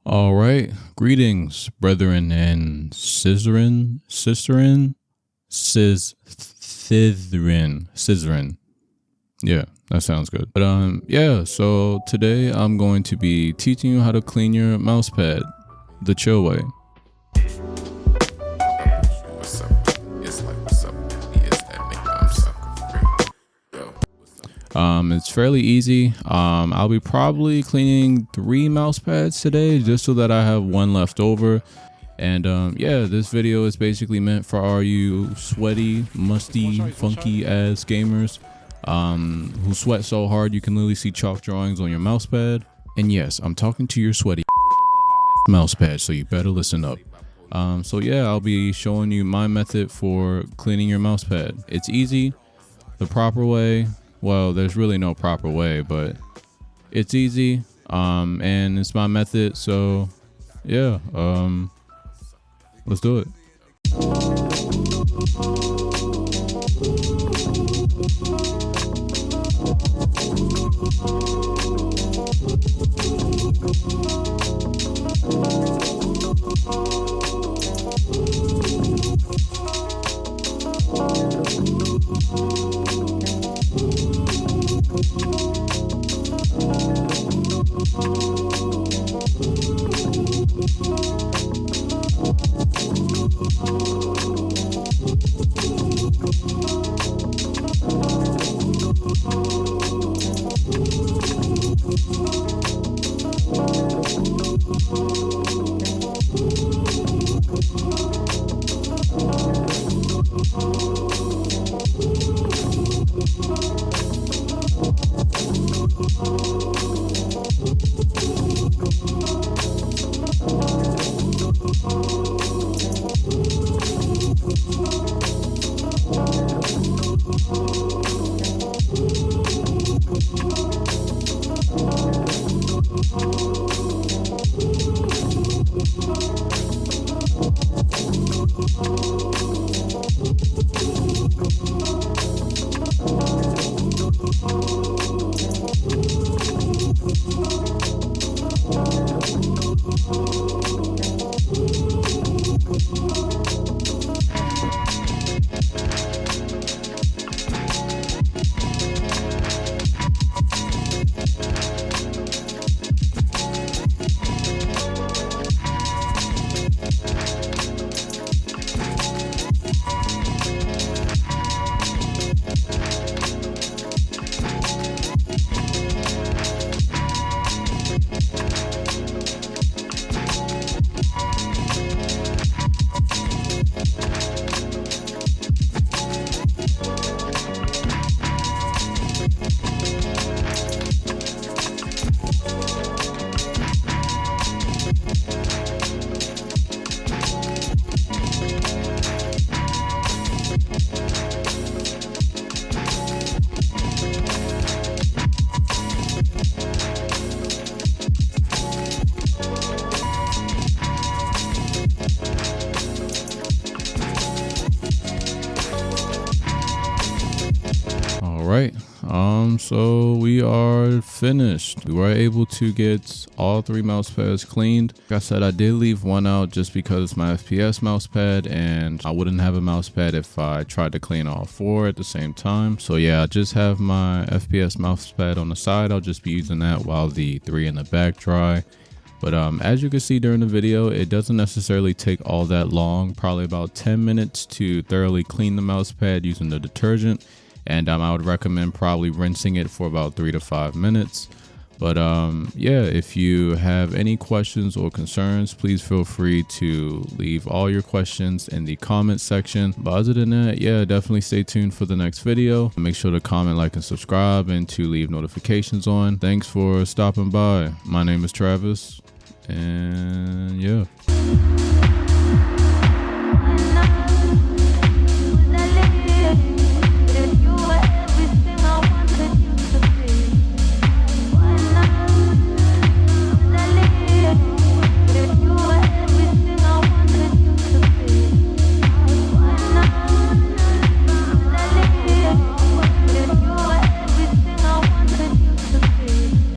All right, greetings, brethren and sisterin. Yeah, that sounds good. But yeah. So today I'm going to be teaching you how to clean your mouse pad the chill way. It's fairly easy. I'll be probably cleaning 3 mouse pads today just so that I have one left over. And yeah, this video is basically meant for all you sweaty, musty, funky ass gamers who sweat so hard you can literally see chalk drawings on your mouse pad. And yes, I'm talking to your sweaty mouse pad, so you better listen up. So yeah, I'll be showing you my method for cleaning your mouse pad. It's easy, the proper way. Well, there's really no proper way, but it's easy, and it's my method, so yeah, let's do it. Alright, so we are finished. We were able to get all 3 mouse pads cleaned. Like I said, I did leave one out just because it's my FPS mouse pad, and I wouldn't have a mouse pad if I tried to clean all 4 at the same time. So yeah, I just have my FPS mouse pad on the side. I'll just be using that while the 3 in the back dry. But as you can see during the video, it doesn't necessarily take all that long, probably about 10 minutes to thoroughly clean the mouse pad using the detergent. And I would recommend probably rinsing it for about 3 to 5 minutes. But yeah, if you have any questions or concerns, please feel free to leave all your questions in the comment section. But other than that, yeah, definitely stay tuned for the next video. Make sure to comment, like, and subscribe, and to leave notifications on. Thanks for stopping by. My name is Travis, and yeah.